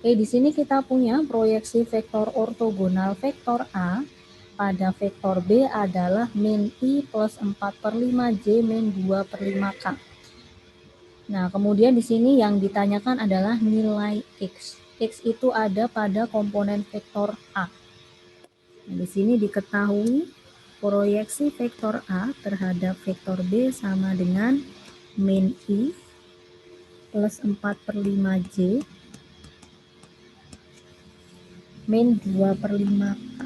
Di sini kita punya proyeksi vektor ortogonal vektor A pada vektor B adalah min I plus 4/5J min 2/5K. Nah, kemudian di sini yang ditanyakan adalah nilai X. X itu ada pada komponen vektor A. Nah, di sini diketahui proyeksi vektor A terhadap vektor B sama dengan min I plus 4/5J min 2/5K.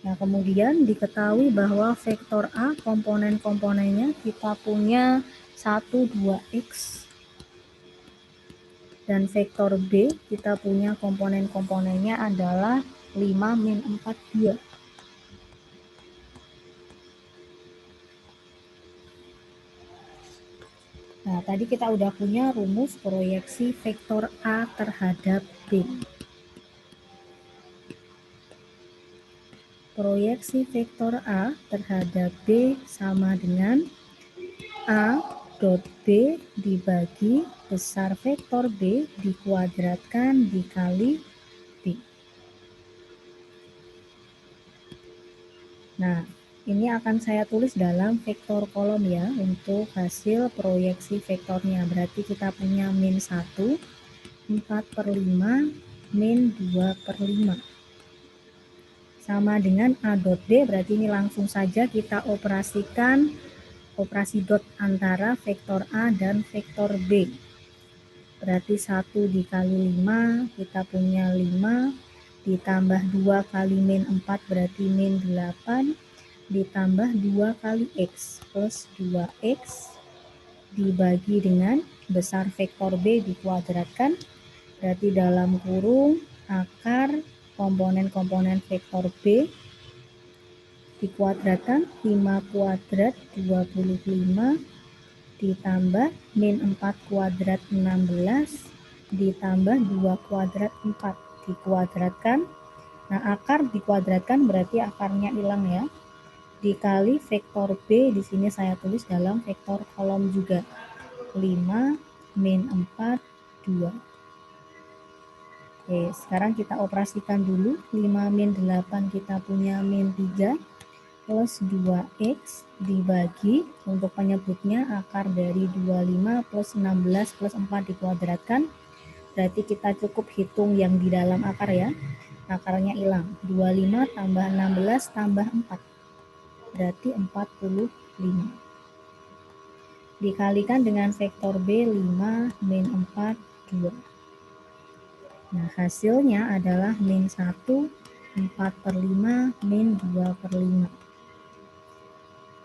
Nah, kemudian diketahui bahwa vektor A komponen-komponennya kita punya 1, 2X. Dan vektor B kita punya komponen-komponennya adalah 5, min 4, 2. Nah, tadi kita udah punya rumus proyeksi vektor A terhadap B. Proyeksi vektor A terhadap B sama dengan A dot B dibagi besar vektor B dikuadratkan dikali B. Nah, ini akan saya tulis dalam vektor kolom ya untuk hasil proyeksi vektornya. Berarti kita punya min 1, 4/5, min 2/5. Sama dengan A dot B, berarti ini langsung saja kita operasikan operasi dot antara vektor A dan vektor B. Berarti 1 dikali 5, kita punya 5, ditambah 2 kali min 4 berarti min 8, ditambah 2 kali X plus 2X dibagi dengan besar vektor B dikuadratkan, berarti dalam kurung akar komponen-komponen vektor B dikuadratkan 5 kuadrat 25 ditambah min 4 kuadrat 16 ditambah 2 kuadrat 4 dikuadratkan. Nah, akar dikuadratkan berarti akarnya hilang ya. Dikali vektor B, di sini saya tulis dalam vektor kolom juga. 5 min 4 2. Oke, sekarang kita operasikan dulu. 5 min 8 kita punya min 3 plus 2X dibagi, untuk penyebutnya akar dari 25 plus 16 plus 4 dikuadratkan. Berarti kita cukup hitung yang di dalam akar ya. Akarnya hilang. 25 tambah 16 tambah 4. Berarti 45. Dikalikan dengan vektor B 5 min 4 2. Nah, hasilnya adalah min 1 4/5 min 2/5.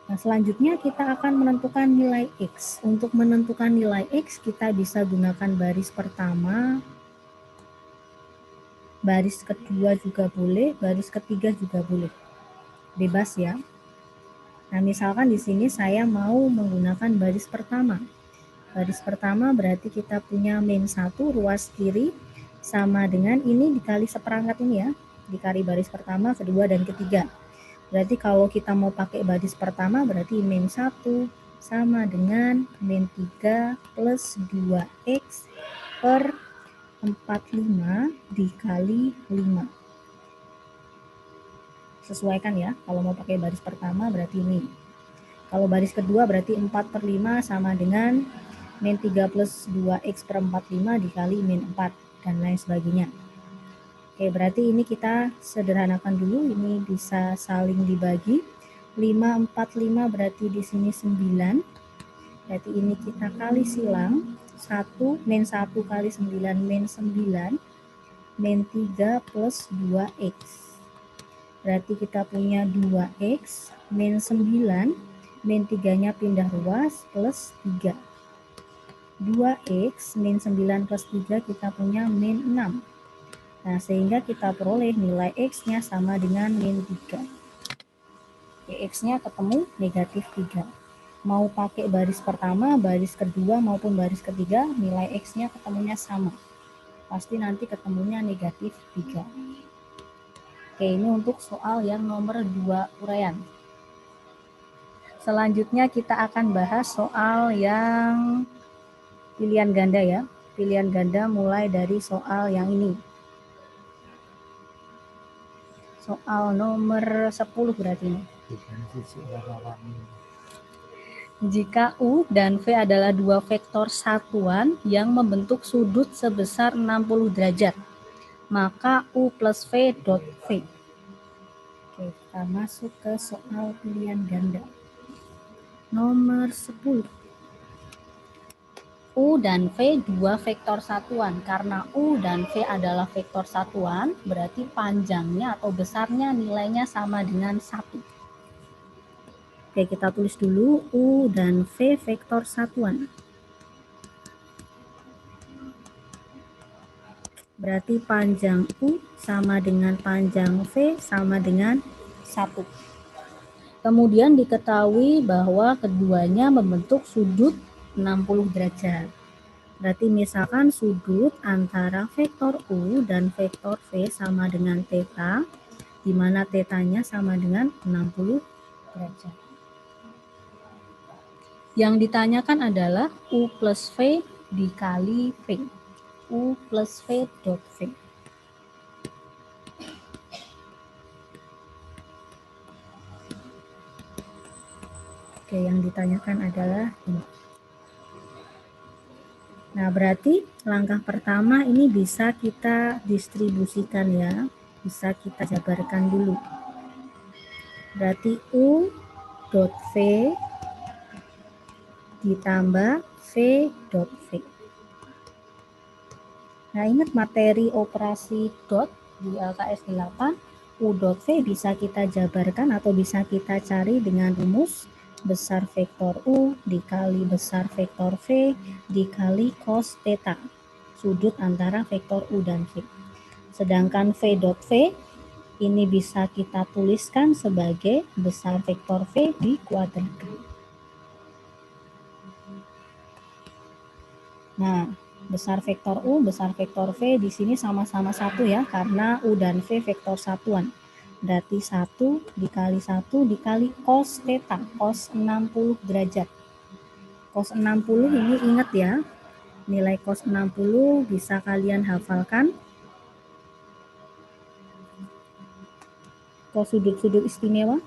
Nah, selanjutnya kita akan menentukan nilai X. Untuk menentukan nilai X, kita bisa gunakan baris pertama, baris kedua juga boleh, baris ketiga juga boleh. Bebas ya. Nah, misalkan di sini saya mau menggunakan baris pertama. Baris pertama berarti kita punya min 1 ruas kiri sama dengan ini dikali seperangkat ini ya. Dikali baris pertama, kedua, dan ketiga. Berarti kalau kita mau pakai baris pertama berarti min 1 sama dengan min 3 plus 2X per 45 dikali 5. Sesuaikan ya, kalau mau pakai baris pertama berarti ini. Kalau baris kedua berarti 4/5 sama dengan min 3 plus 2X per 45 dikali min 4 dan lain sebagainya. Oke, berarti ini kita sederhanakan dulu, ini bisa saling dibagi. 5, 4, 5 berarti di sini 9. Berarti ini kita kali silang. 1, min 1 kali 9, min 9. Min 3 plus 2X. Berarti kita punya 2X, min 9, min 3-nya pindah ruas, plus 3. 2X, min 9 plus 3 kita punya min 6. Nah, sehingga kita peroleh nilai X-nya sama dengan min 3. X-nya ketemu negatif 3. Mau pakai baris pertama, baris kedua, maupun baris ketiga, nilai X-nya ketemunya sama. Pasti nanti ketemunya negatif 3. Oke, ini untuk soal yang nomor 2 uraian. Selanjutnya kita akan bahas soal yang pilihan ganda ya. Pilihan ganda mulai dari soal yang ini. Soal nomor 10 berarti ini. Jika U dan V adalah dua vektor satuan yang membentuk sudut sebesar 60 derajat, maka U plus V dot V. Oke, kita masuk ke soal pilihan ganda. Nomor 10. U dan V dua vektor satuan. Karena U dan V adalah vektor satuan, berarti panjangnya atau besarnya nilainya sama dengan 1. Oke, kita tulis dulu U dan V vektor satuan. Berarti panjang U sama dengan panjang V sama dengan 1. Kemudian diketahui bahwa keduanya membentuk sudut 60 derajat. Berarti misalkan sudut antara vektor U dan vektor V sama dengan theta, di mana tetanya sama dengan 60 derajat. Yang ditanyakan adalah U plus V dikali V. U plus V dot V. Oke, yang ditanyakan adalah ini. Nah, berarti langkah pertama ini bisa kita distribusikan ya. Bisa kita jabarkan dulu. Berarti U dot V ditambah V dot V. Nah, ingat materi operasi dot di LKS 8, U dot V bisa kita jabarkan atau bisa kita cari dengan rumus besar vektor U dikali besar vektor V dikali cos theta, sudut antara vektor U dan V. Sedangkan V dot V ini bisa kita tuliskan sebagai besar vektor V dikuadratkan. Nah, besar vektor U, besar vektor V di sini sama-sama 1 ya, karena U dan V vektor satuan. Berarti 1 dikali 1 dikali cos theta, cos 60 derajat. Cos 60 ini ingat ya, nilai cos 60 bisa kalian hafalkan. Cos sudut-sudut istimewa.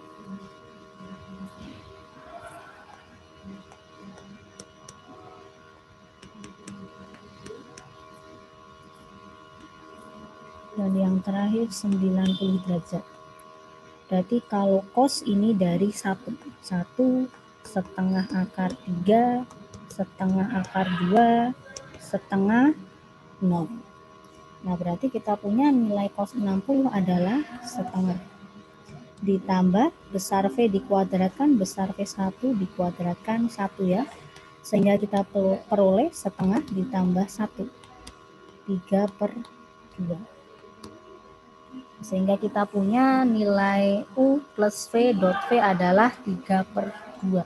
Dan yang terakhir 90 derajat. Berarti kalau cos ini dari 1 setengah akar 3, setengah akar 2, setengah 0. Nah, berarti kita punya nilai cos 60 adalah setengah. Ditambah besar V dikuadratkan, besar V1 dikuadratkan 1 ya. Sehingga kita peroleh setengah ditambah 1. 3/2. Sehingga kita punya nilai U plus V dot V adalah 3/2.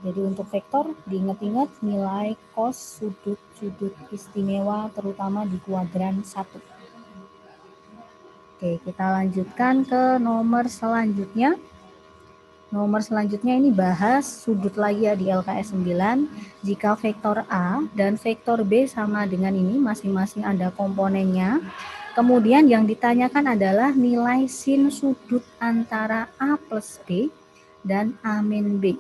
Jadi untuk vektor diingat-ingat nilai cos sudut-sudut istimewa terutama di kuadran 1. Oke, kita lanjutkan ke nomor selanjutnya. Nomor selanjutnya ini bahas sudut lagi ya di LKS 9. Jika vektor A dan vektor B sama dengan ini, masing-masing ada komponennya. Kemudian yang ditanyakan adalah nilai sin sudut antara A plus B dan A min B.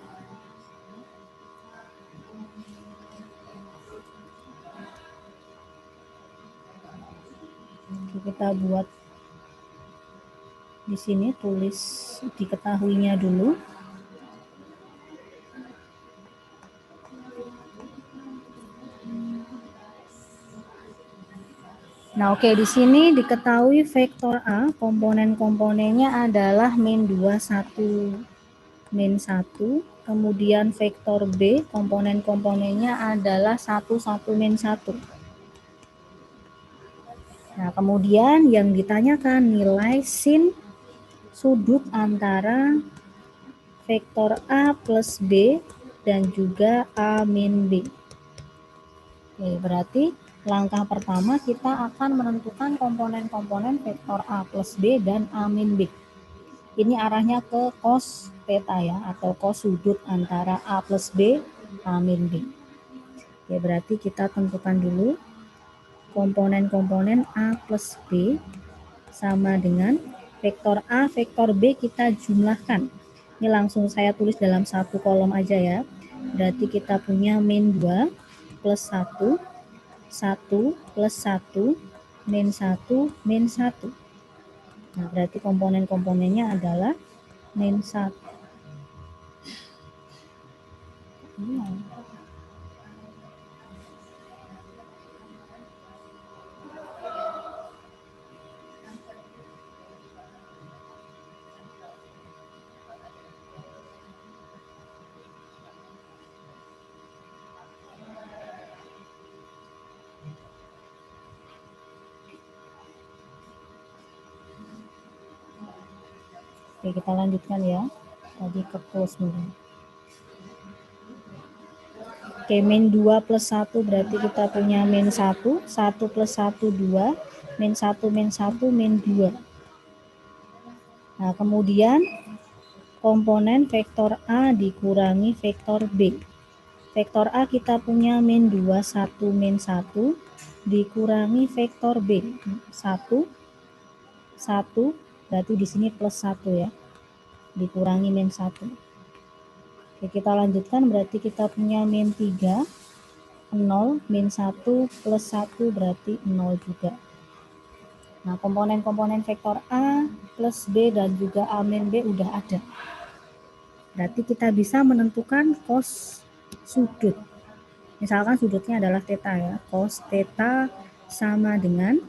Kita buat di sini, tulis diketahuinya dulu. Nah, oke, di sini diketahui vektor A komponen-komponennya adalah min 2, 1, min 1. Kemudian vektor B komponen-komponennya adalah 1, 1, min 1. Nah, kemudian yang ditanyakan nilai sin sudut antara vektor A plus B dan juga A min B. Oke, berarti langkah pertama kita akan menentukan komponen-komponen vektor A plus B dan A min B. Ini arahnya ke cos theta ya, atau cos sudut antara A plus B, A min B. Ya, berarti kita tentukan dulu komponen-komponen A plus B sama dengan vektor A, vektor B kita jumlahkan. Ini langsung saya tulis dalam satu kolom aja ya. Berarti kita punya min 2 plus 1, 1 plus 1, min 1, min 1. Nah, berarti komponen-komponennya adalah min 1. Oke, kita lanjutkan ya. Tadi ke close dulu. Oke, min 2 plus 1 berarti kita punya min 1, 1 plus 1, 2, min 1, min 1, min 2. Nah, kemudian komponen vektor A dikurangi vektor B. Vektor A kita punya min 2, 1, min 1, dikurangi vektor B. 1, 1, berarti di sini plus 1 ya. Dikurangi min 1. Oke, kita lanjutkan, berarti kita punya min 3, 0, min 1 plus 1 berarti 0 juga. Nah, komponen-komponen vektor A plus B dan juga A min B udah ada. Berarti kita bisa menentukan cos sudut. Misalkan sudutnya adalah theta ya. Cos theta sama dengan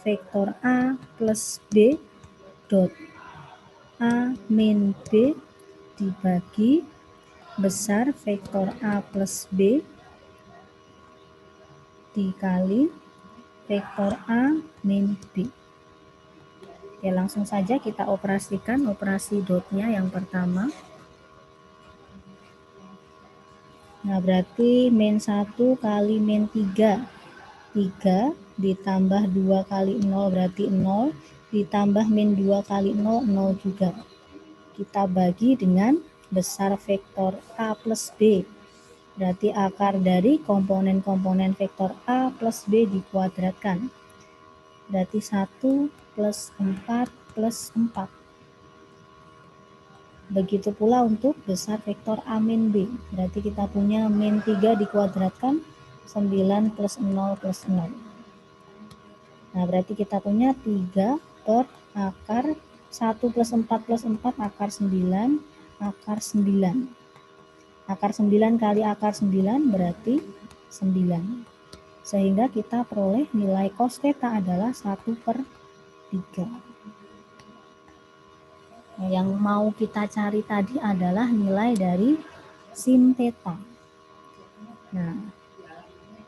vektor A plus B dot A min B dibagi besar vektor A plus B dikali vektor A min B. Oke, langsung saja kita operasikan operasi dotnya yang pertama. Nah, berarti min 1 kali min 3. 3 ditambah 2 kali 0 berarti 0. Ditambah min 2 kali 0, 0 juga. Kita bagi dengan besar vektor A plus B. Berarti akar dari komponen-komponen vektor A plus B dikuadratkan. Berarti 1 plus 4 plus 4. Begitu pula untuk besar vektor A min B. Berarti kita punya min 3 dikuadratkan, 9 plus 0 plus 0. Nah, berarti kita punya 3 per akar 1 plus 4 plus 4 akar 9, akar 9. Akar 9 kali akar 9 berarti 9. Sehingga kita peroleh nilai cos theta adalah 1 per 3. Nah, yang mau kita cari tadi adalah nilai dari sin theta. Nah,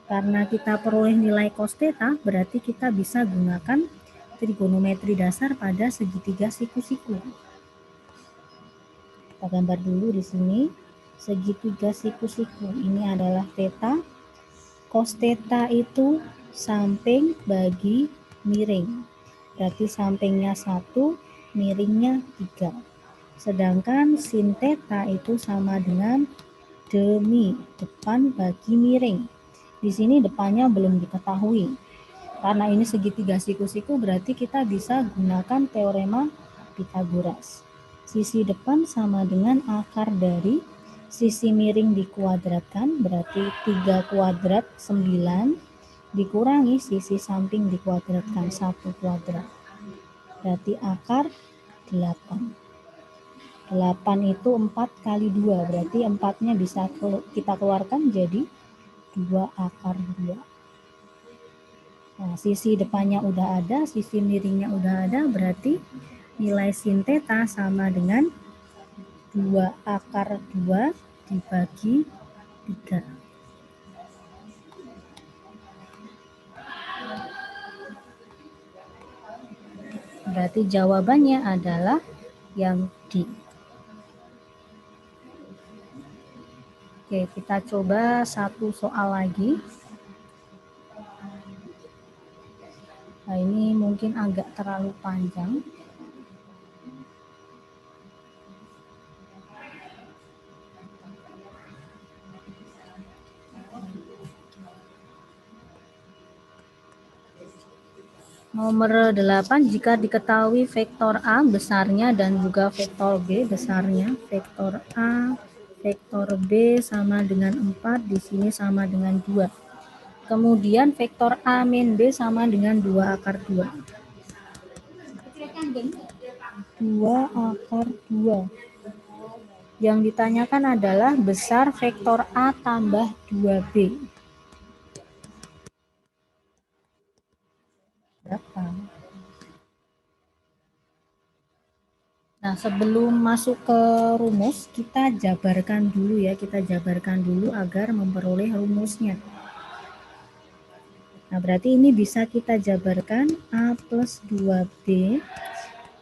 karena kita peroleh nilai cos theta, berarti kita bisa gunakan trigonometri dasar pada segitiga siku-siku. Kita gambar dulu di sini. Segitiga siku-siku ini adalah theta. Cos theta itu samping bagi miring. Berarti sampingnya 1, miringnya 3. Sedangkan sin theta itu sama dengan demi depan bagi miring. Di sini depannya belum diketahui. Karena ini segitiga siku-siku berarti kita bisa gunakan teorema Pythagoras. Sisi depan sama dengan akar dari sisi miring dikuadratkan, berarti 3 kuadrat 9 dikurangi sisi samping dikuadratkan 1 kuadrat. Berarti akar 8. 8 itu 4 kali 2, berarti 4-nya bisa kita keluarkan jadi 2 akar 2. Nah, sisi depannya udah ada, sisi miringnya udah ada, berarti nilai sin theta sama dengan 2 akar 2 dibagi 3. Berarti jawabannya adalah yang D. Oke, kita coba satu soal lagi. Nah, ini mungkin agak terlalu panjang. Nomor 8, jika diketahui vektor A besarnya dan juga vektor B besarnya, vektor A, vektor B sama dengan 4, di sini sama dengan 2. Kemudian vektor A min B sama dengan 2 akar 2. 2 akar 2. Yang ditanyakan adalah besar vektor A tambah 2B. Berapa? Nah, sebelum masuk ke rumus, kita jabarkan dulu ya. Kita jabarkan dulu agar memperoleh rumusnya. Nah, berarti ini bisa kita jabarkan A plus 2B.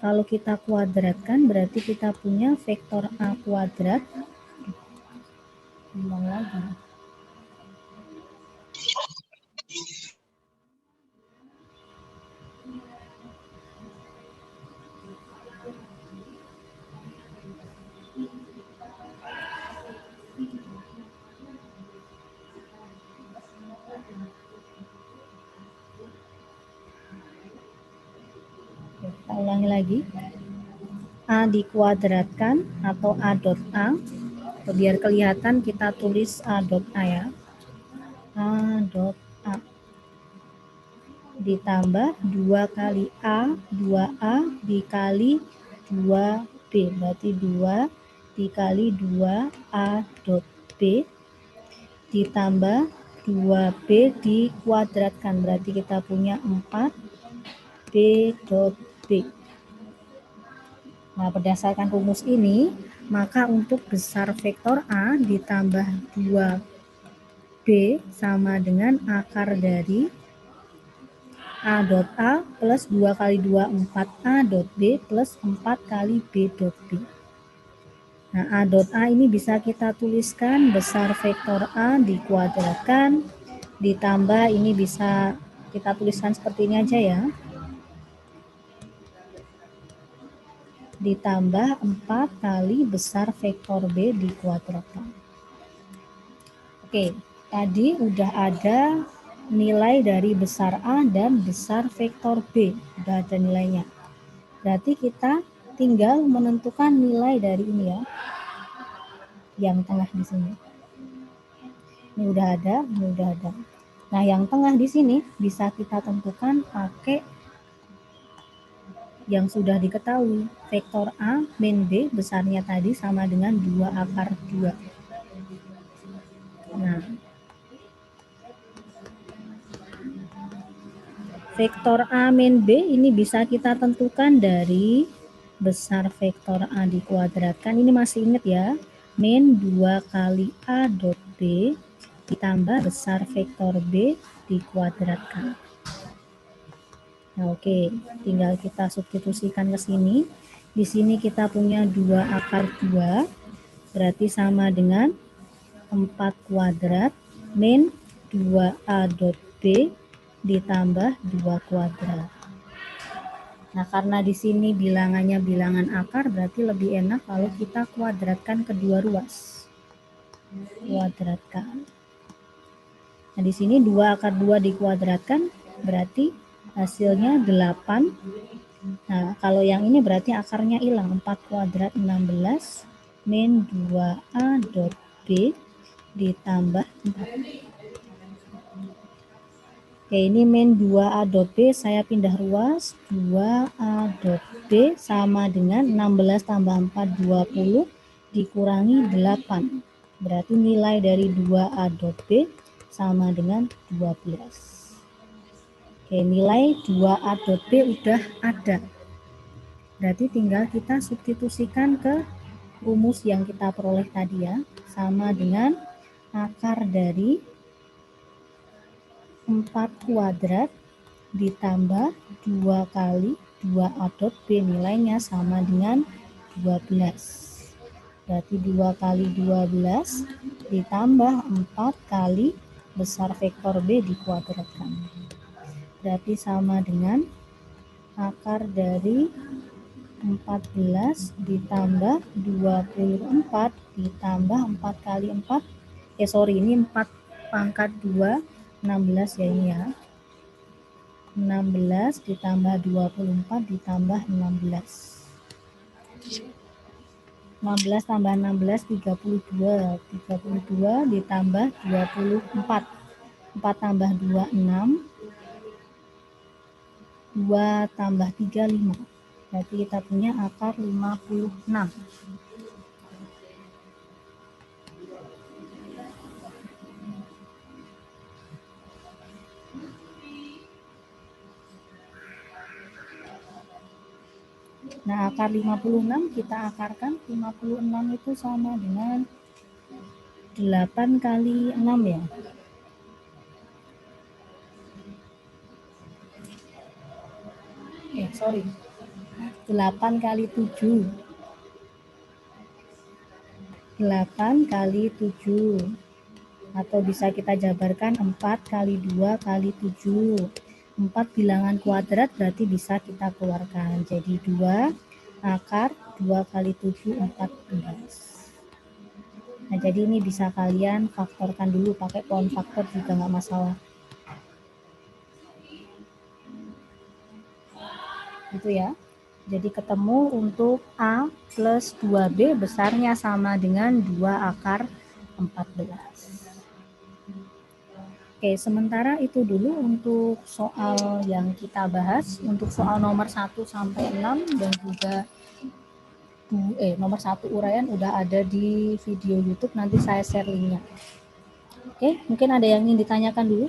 Kalau kita kuadratkan, berarti kita punya vektor A kuadrat. Ulang lagi. Kita ulangi lagi. A dikuadratkan atau A dot A. Biar kelihatan kita tulis A dot A ya. A dot A ditambah 2 kali A, 2A dikali 2B. Berarti 2 dikali 2A dot B ditambah 2B dikuadratkan. Berarti kita punya 4B dot B. Nah, berdasarkan rumus ini, maka untuk besar vektor A ditambah 2B sama dengan akar dari A dot A plus 2 kali 2, 4A dot B plus 4 kali B dot B. Nah, A dot A ini bisa kita tuliskan besar vektor A dikuadratkan, ditambah ini bisa kita tuliskan seperti ini aja ya. Ditambah 4 kali besar vektor B dikuadratkan. Oke, tadi udah ada nilai dari besar A dan besar vektor B. Udah ada nilainya. Berarti kita tinggal menentukan nilai dari ini ya. Yang tengah di sini. Ini udah ada, ini udah ada. Nah, yang tengah di sini bisa kita tentukan pakai yang sudah diketahui. Vektor A min B besarnya tadi sama dengan 2 akar 2. Nah, vektor A min B ini bisa kita tentukan dari besar vektor A dikuadratkan. Ini masih ingat ya, min 2 kali A dot B ditambah besar vektor B dikuadratkan. Nah, oke, tinggal kita substitusikan ke sini. Di sini kita punya 2 akar 2, berarti sama dengan 4 kuadrat min 2A dot B ditambah 2 kuadrat. Nah, karena di sini bilangannya bilangan akar, berarti lebih enak kalau kita kuadratkan kedua ruas. Kuadratkan. Nah, di sini 2 akar 2 dikuadratkan, berarti hasilnya 8. Nah, kalau yang ini berarti akarnya hilang. 4 kuadrat 16 min 2A dot B ditambah 4. Oke, ini min 2A dot B, saya pindah ruas. 2A dot B sama dengan 16 tambah 4, 20 dikurangi 8. Berarti nilai dari 2A dot B sama dengan 12. Oke, nilai 2A dot B udah ada. Berarti tinggal kita substitusikan ke rumus yang kita peroleh tadi ya. Sama dengan akar dari 4 kuadrat ditambah 2 kali 2A dot B, nilainya sama dengan 12. Berarti 2 kali 12 ditambah 4 kali besar vektor B dikuadratkan. Berarti sama dengan akar dari 14 ditambah 24 ditambah 4 kali 4. Ini 4 pangkat 2, 16 ya ini ya. 16 ditambah 24 ditambah 16. 16 tambah 16 32. 32 ditambah 24. 4 tambah 2 6. 2 tambah 3 5. Berarti kita punya akar 56. Nah, akar 56 kita akarkan. 56 itu sama dengan 8 kali 6 ya. Sorry. 8 kali 7. 8 kali 7. Atau bisa kita jabarkan 4 kali 2 kali 7. 4 bilangan kuadrat berarti bisa kita keluarkan. Jadi 2 akar 2 kali 7 14. Nah, jadi ini bisa kalian faktorkan dulu pakai pohon faktor juga nggak masalah. Gitu ya. Jadi ketemu untuk A plus 2B besarnya sama dengan 2 akar 14. Oke, sementara itu dulu untuk soal yang kita bahas. Untuk soal nomor 1 sampai 6 dan juga nomor 1 uraian udah ada di video YouTube, nanti saya share linknya. Oke, mungkin ada yang ingin ditanyakan dulu.